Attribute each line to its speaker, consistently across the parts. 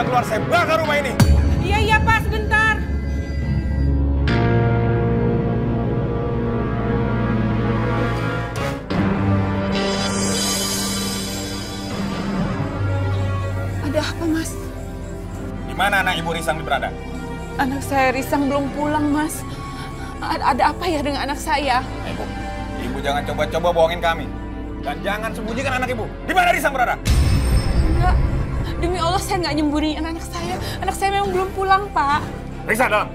Speaker 1: tidak keluar, saya bakar rumah ini.
Speaker 2: Iya Pak, sebentar. Ada apa, Mas?
Speaker 1: Di mana anak Ibu Risang berada?
Speaker 2: Anak saya Risang belum pulang, Mas. Ada apa ya dengan anak saya?
Speaker 1: Ibu jangan coba-coba bohongin kami. Dan jangan sembunyikan anak Ibu. Di mana Risang berada?
Speaker 2: Enggak. Demi Allah saya nggak nyembunyiin anak saya. Anak saya memang belum pulang, Pak.
Speaker 1: Risa dalam.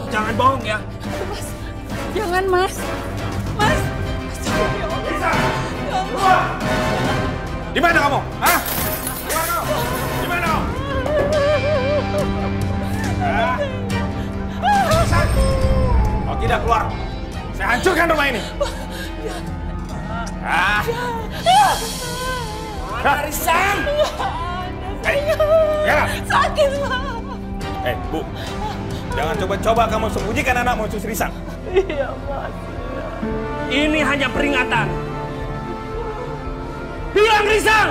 Speaker 1: Jangan bohong ya.
Speaker 2: Mas, jangan, Mas. Mas.
Speaker 1: Risa! Keluar! Di mana kamu? Hah? Keluar kamu! Di mana kamu? Risa! Kalau tidak keluar, saya hancurkan rumah ini. Risang! Ya.
Speaker 2: Sakit, Pak.
Speaker 1: Bu. Jangan coba-coba kamu sembunyikan anakmu, Sus Risang.
Speaker 2: Iya, Mas.
Speaker 3: Ini hanya peringatan. Hilang Risang!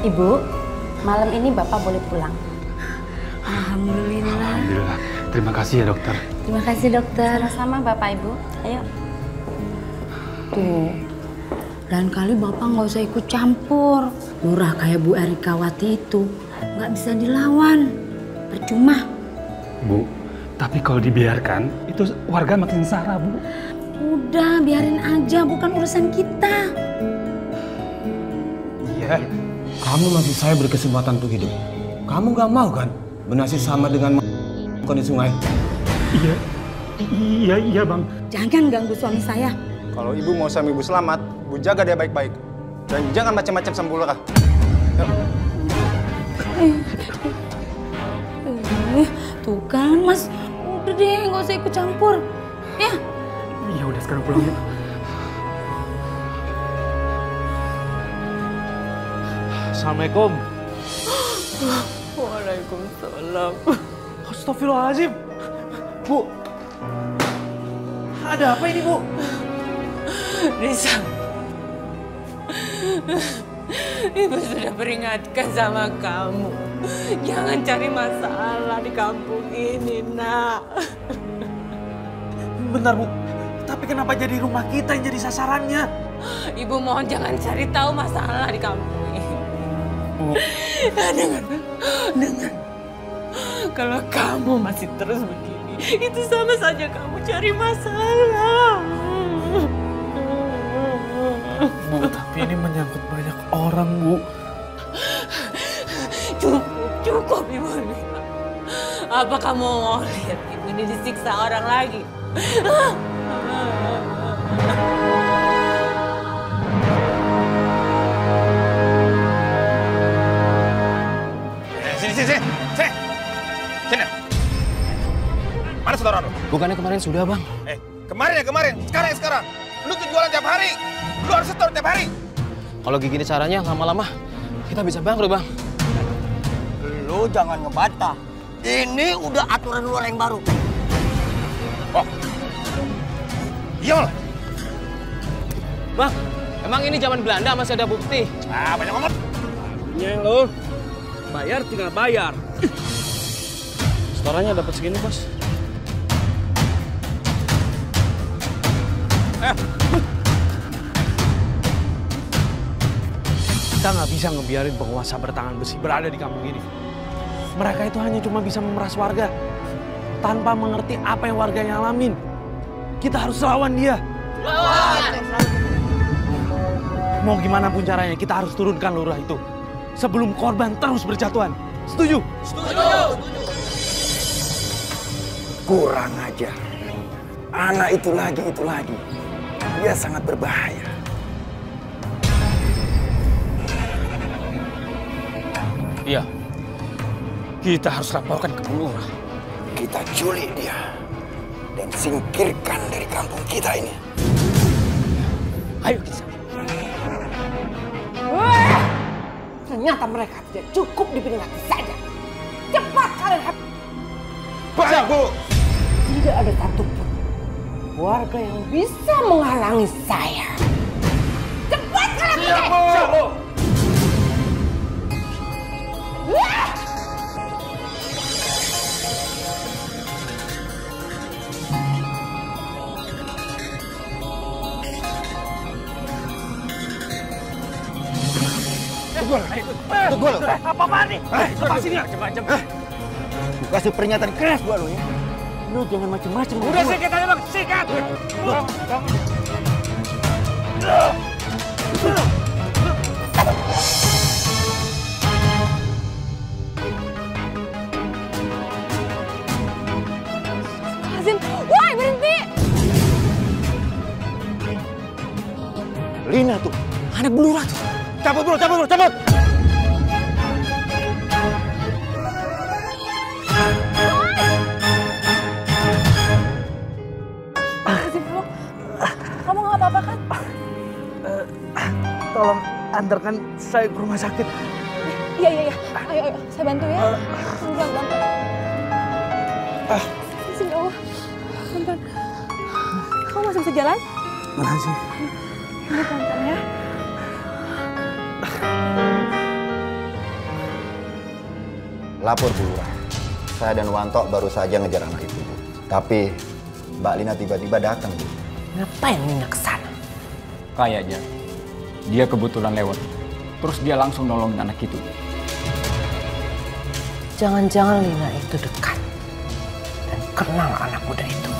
Speaker 4: Ibu, malam ini Bapak boleh pulang.
Speaker 5: Alhamdulillah. Alhamdulillah. Terima kasih ya dokter.
Speaker 4: Terima kasih dokter. Sama-sama Bapak Ibu. Ayo. Tuh, lain kali Bapak nggak usah ikut campur. Lurah kayak Bu Erikawati itu nggak bisa dilawan. Percuma.
Speaker 5: Bu, tapi kalau dibiarkan itu warga makin sengsara, Bu.
Speaker 4: Udah, biarin aja, bukan urusan kita.
Speaker 6: Iya. Kamu masih saya berkesempatan untuk hidup. Kamu nggak mau kan bernasib sama dengan di sungai?
Speaker 5: Iya bang.
Speaker 4: Jangan ganggu suami saya.
Speaker 7: Kalau ibu mau suami ibu selamat, bu jaga dia baik-baik. Dan jangan macam-macam sama Bu Lurah.
Speaker 4: Tuh kan Mas, udah deh nggak usah ikut campur. Ya.
Speaker 5: Ya udah sekarang pulang yuk.
Speaker 3: Assalamualaikum.
Speaker 2: Waalaikumsalam.
Speaker 3: Astagfirullahaladzim. Bu, ada apa ini, Bu?
Speaker 2: Risang, Ibu sudah peringatkan sama kamu. Jangan cari masalah di kampung ini, Nak.
Speaker 3: Bentar, Bu. Tapi kenapa jadi rumah kita yang jadi sasarannya?
Speaker 2: Ibu mohon jangan cari tahu masalah di kampung ini.
Speaker 3: Bu.
Speaker 2: Dengar. Kalau kamu masih terus begini, itu sama saja kamu cari masalah.
Speaker 3: Bu, tapi ini menyangkut banyak orang, Bu.
Speaker 2: Cukup Ibu. Apa kamu mau lihat Ibu ini disiksa orang lagi?
Speaker 1: Sini. Mana saudara lu?
Speaker 6: Bukannya kemarin sudah, Bang?
Speaker 1: Kemarin. Sekarang. Lu tuh jualan tiap hari. Lu harus setor tiap hari.
Speaker 6: Kalau gini caranya lama-lama kita bisa bangkrut, Bang.
Speaker 8: Lu jangan ngebantah. Ini udah aturan luar yang baru.
Speaker 1: Oh. Iya loh.
Speaker 6: Bang, emang ini zaman Belanda masih ada bukti?
Speaker 1: Banyak ngomong.
Speaker 3: Nyeng lu. Bayar tinggal bayar. Setorannya dapat segini, Bos. Kita nggak bisa ngebiarin penguasa bertangan besi berada di kampung ini. Mereka itu hanya cuma bisa memeras warga tanpa mengerti apa yang warganya alamin. Kita harus lawan dia.
Speaker 8: Lawan!
Speaker 3: Mau gimana pun caranya, kita harus turunkan lurah itu sebelum korban terus berjatuhan. Setuju?
Speaker 8: Setuju!
Speaker 9: Kurang ajar. Anak itu lagi. Dia sangat berbahaya.
Speaker 3: Iya. Kita harus laporkan ke Bu Lurah.
Speaker 9: Kita culik dia dan singkirkan dari kampung kita ini.
Speaker 3: Ayo kita.
Speaker 2: Ternyata mereka tidak cukup diperingati saja. Cepat kalian.
Speaker 8: ada satupun warga yang bisa menghalangi saya. Cepat kalian pergi!
Speaker 1: Siap, Bu.
Speaker 3: Apa-apaan nih? Lepasin ya.
Speaker 1: Macam-macam.
Speaker 8: Gue kasih peringatan keras buat lo ya. Lu jangan macem-macem.
Speaker 1: Udah sikat aja bang, sikat.
Speaker 2: Azim, woi berhenti!
Speaker 8: Lina tuh, anak belura tuh.
Speaker 1: Cabut bro, cabut bro, cabut.
Speaker 2: Kamu nggak apa-apa kan?
Speaker 3: Tolong antarkan saya ke rumah sakit.
Speaker 2: Iya. Ayo, saya bantu ya. Pelan bantu. Sini, Allah. Pelan. Kamu masih bisa jalan?
Speaker 3: Makasih.
Speaker 2: Ini pelan ya.
Speaker 9: Lapor Bu Lurah. Saya dan Wanto baru saja ngejar anak itu, Bu. Tapi Mbak Lina tiba-tiba datang, Bu.
Speaker 8: Ngapain Lina kesana?
Speaker 5: Kayaknya dia kebetulan lewat. Terus dia langsung nolongin anak itu.
Speaker 8: Jangan-jangan Lina itu dekat dan kenal anak muda itu.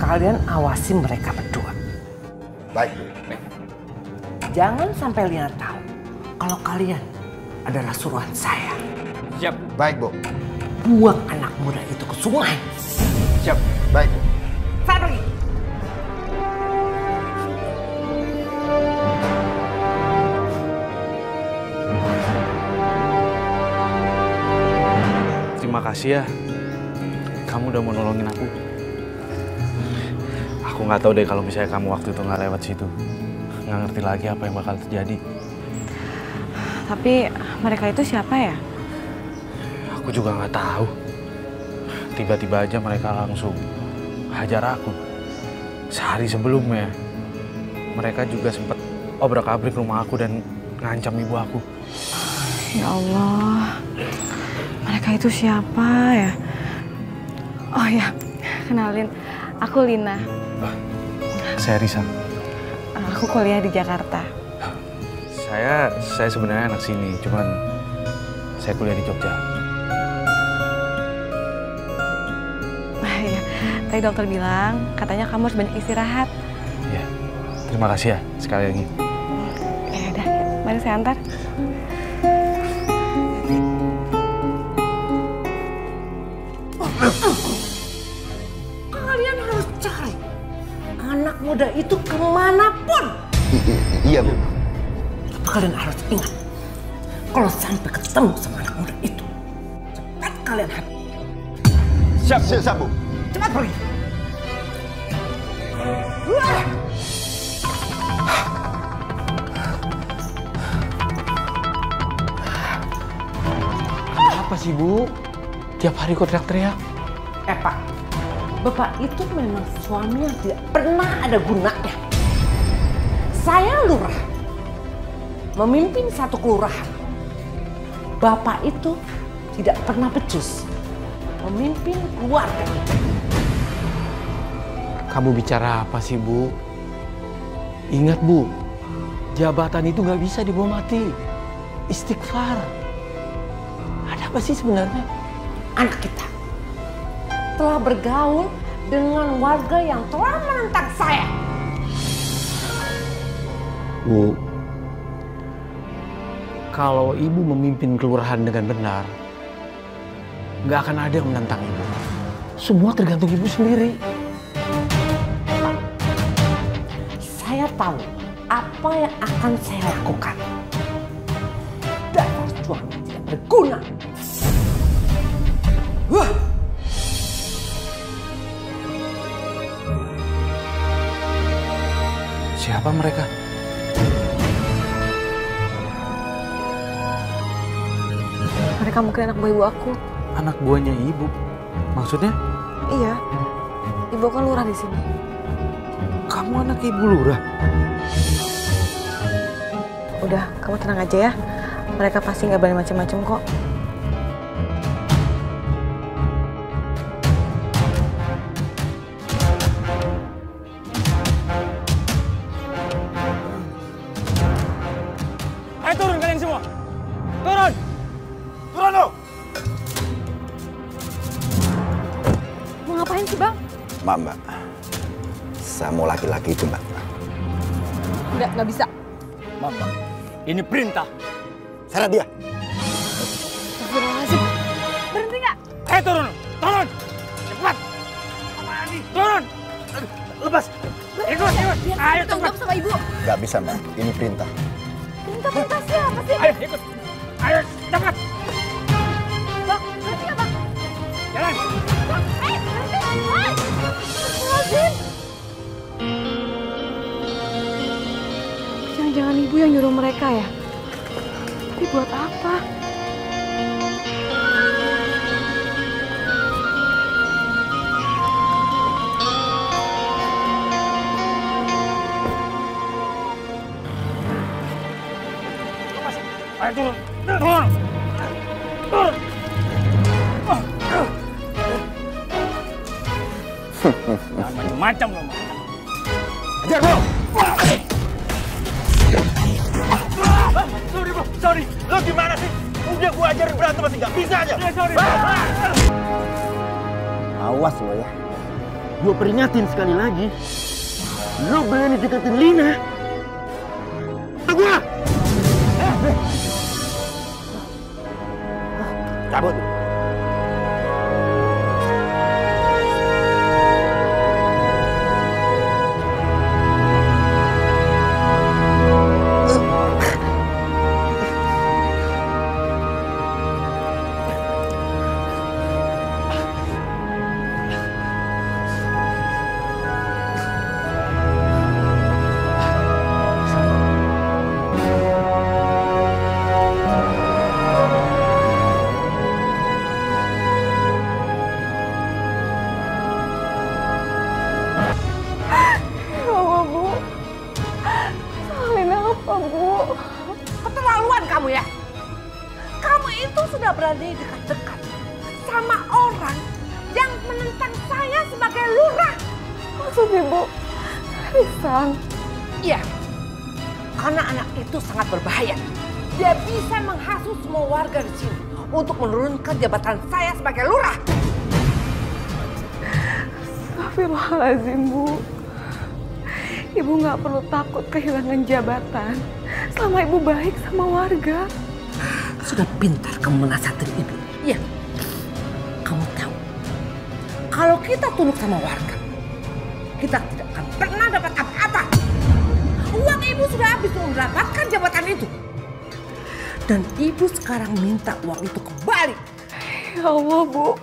Speaker 8: Kalian awasi mereka berdua.
Speaker 9: Baik, Bu.
Speaker 8: Jangan sampai Lina tahu kalau kalian adalah suruhan saya.
Speaker 5: Siap.
Speaker 9: Baik, Bu.
Speaker 8: Buang anak muda itu ke sungai.
Speaker 5: Siap.
Speaker 9: Baik, Bu.
Speaker 8: Saya pergi.
Speaker 3: Terima kasih ya. Kamu udah mau nolongin aku. Aku nggak tahu deh kalau misalnya kamu waktu itu nggak lewat situ. Nggak ngerti lagi apa yang bakal terjadi.
Speaker 2: Tapi mereka itu siapa ya?
Speaker 3: Aku juga nggak tahu. Tiba-tiba aja mereka langsung hajar aku. Sehari sebelumnya, mereka juga sempat obrak-abrik rumah aku dan ngancam ibu aku.
Speaker 2: Ya Allah, mereka itu siapa ya? Oh ya, kenalin, aku Lina.
Speaker 3: Saya Risa.
Speaker 2: Aku kuliah di Jakarta.
Speaker 3: Saya sebenarnya anak sini, cuman saya kuliah di Jogja.
Speaker 2: Iya, tadi dokter bilang katanya kamu harus banyak istirahat.
Speaker 3: Ya, terima kasih ya sekali lagi.
Speaker 2: Ya udah, mari saya antar.
Speaker 8: Kalian harus cari anak muda itu kemanapun.
Speaker 9: Iya, Bu.
Speaker 8: Kalian harus ingat, kalau sampai ketemu sama anak muda itu, cepat kalian hati.
Speaker 9: Siap, Bu.
Speaker 8: Cepat pergi.
Speaker 3: Apa sih, Bu? Tiap hari kok teriak-teriak?
Speaker 8: Pak, Bapak itu memang suami yang tidak pernah ada gunanya. Saya lurah, memimpin satu kelurahan. Bapak itu tidak pernah becus, memimpin keluarga.
Speaker 3: Kamu bicara apa sih, Bu? Ingat, Bu, jabatan itu nggak bisa dibawa mati. Istighfar. Ada apa sih sebenarnya?
Speaker 8: Anak kita telah bergaul dengan warga yang telah menentang saya.
Speaker 3: Bu, kalau Ibu memimpin kelurahan dengan benar, nggak akan ada yang menentang Ibu. Semua tergantung Ibu sendiri.
Speaker 8: Saya tahu apa yang akan saya lakukan. Dasar suami tidak berguna.
Speaker 3: Siapa mereka?
Speaker 2: Mereka mungkin anak buah ibu aku.
Speaker 3: Anak buahnya Ibu. Maksudnya?
Speaker 2: Iya,
Speaker 10: Ibu kan lurah di sini.
Speaker 3: Kamu anak ibu lurah?
Speaker 10: Udah, kamu tenang aja ya. Mereka pasti nggak berani macam-macam kok.
Speaker 1: Ayo turun kalian semua. Turun. Turun lo.
Speaker 10: Mau ngapain sih, Bang?
Speaker 9: Mbak. Saya mau laki-laki itu, Mbak.
Speaker 10: Nggak bisa.
Speaker 1: Mbak, ini perintah.
Speaker 9: Seret dia.
Speaker 10: Astagfirullahaladzim. Berhenti nggak?
Speaker 1: Ayo turun. Turun. Cepat. Turun. Lepas. Ikut. Ayo cepat.
Speaker 10: Sama ibu.
Speaker 9: Nggak bisa, Mbak. Ini perintah.
Speaker 10: Perintah siapa sih?
Speaker 1: Ayo ikut. Ayo cepat.
Speaker 10: Bang, berhenti nggak, Bang?
Speaker 1: Jalan.
Speaker 10: Bang, berhenti. Astagfirullahaladzim. Jangan-jangan ibu yang nyuruh mereka ya? Tapi buat apa?
Speaker 1: Ayo turun. Turun. Turun. Jangan macam-macam lo.
Speaker 9: Ajar, bro.
Speaker 1: Sorry, bro. Sorry. Lo gimana sih? Udah gua ajarin berantem masih nggak bisa aja. Sorry.
Speaker 6: Awas lo ya. Gue peringatin sekali lagi. Lo berani deketin Lina. Gua. Cabut.
Speaker 8: Keterlaluan kamu ya. Kamu itu sudah berani dekat-dekat sama orang yang menentang saya sebagai lurah.
Speaker 10: Maksud ibu, Risan?
Speaker 8: Iya, karena anak itu sangat berbahaya. Dia bisa menghasut semua warga di sini untuk menurunkan jabatan saya sebagai lurah.
Speaker 10: Astagfirullahaladzim, Bu. Ibu nggak perlu takut kehilangan jabatan selama ibu baik sama warga.
Speaker 8: Sudah pintar kamu menasihatin ibu. Iya, kamu tahu kalau kita tunduk sama warga, kita tidak akan pernah dapat apa-apa. Uang ibu sudah habis untuk mendapatkan jabatan itu. Dan ibu sekarang minta uang itu kembali.
Speaker 10: Ya Allah, Bu.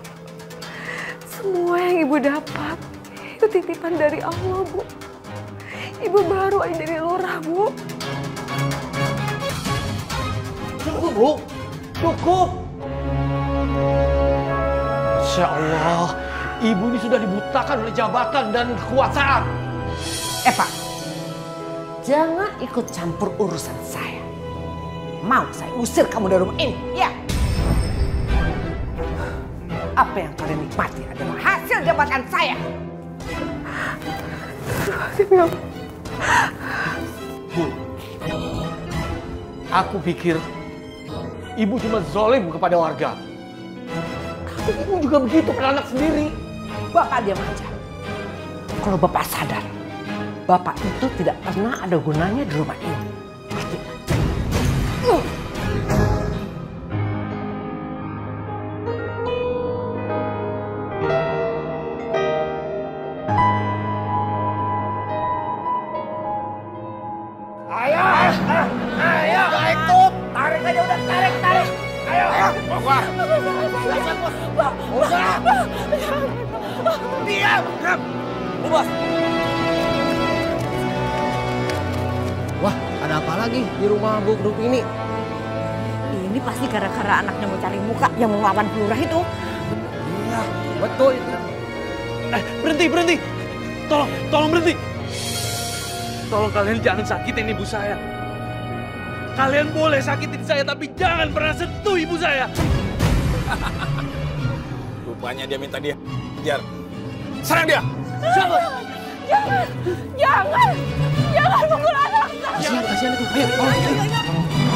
Speaker 10: Semua yang ibu dapat itu titipan dari Allah, Bu. Ibu baru aja dari lurah, Bu.
Speaker 6: Cukup, Bu. Cukup. Insya Allah, ibu ini sudah dibutakan oleh jabatan dan kekuasaan.
Speaker 8: Eva, jangan ikut campur urusan saya. Mau saya usir kamu dari rumah ini, ya? Apa yang kalian nikmati adalah hasil jabatan saya.
Speaker 6: Bu, aku pikir ibu cuma zalim kepada warga. Tapi ibu juga begitu pada anak sendiri.
Speaker 8: Bapak diam aja. Kalau Bapak sadar, Bapak itu tidak pernah ada gunanya di rumah ini.
Speaker 1: Ayo, ikut. Tarik aja udah, tarik. Ayo, bawa gua. Usah. Diam. Bos.
Speaker 6: Wah, ada apa lagi di rumah Bu Grup ini?
Speaker 8: Ini pasti gara-gara anaknya mau cari muka yang mau melawan lurah itu.
Speaker 6: Iya, betul itu.
Speaker 3: Berhenti. Tolong berhenti. Tolong kalian jangan sakitin ibu saya. Kalian boleh sakitin saya, tapi jangan pernah sentuh ibu saya.
Speaker 1: Rupanya dia minta dia kejar. Serang dia!
Speaker 10: Jangan pukul anak saya.
Speaker 6: Kasihan itu. Ayo, tolong.